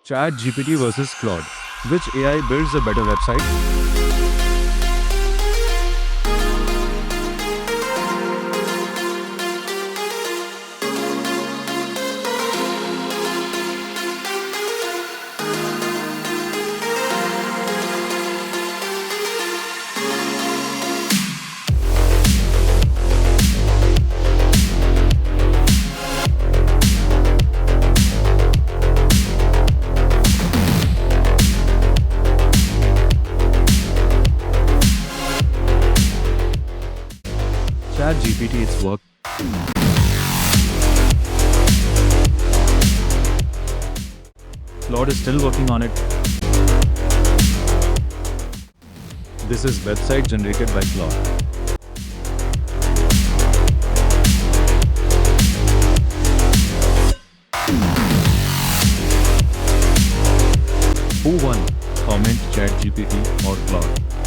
ChatGPT versus Claude. Which AI builds a better website? ChatGPT its work. Claude is still working on it. This is website generated by Claude. Who won? Comment ChatGPT or Claude.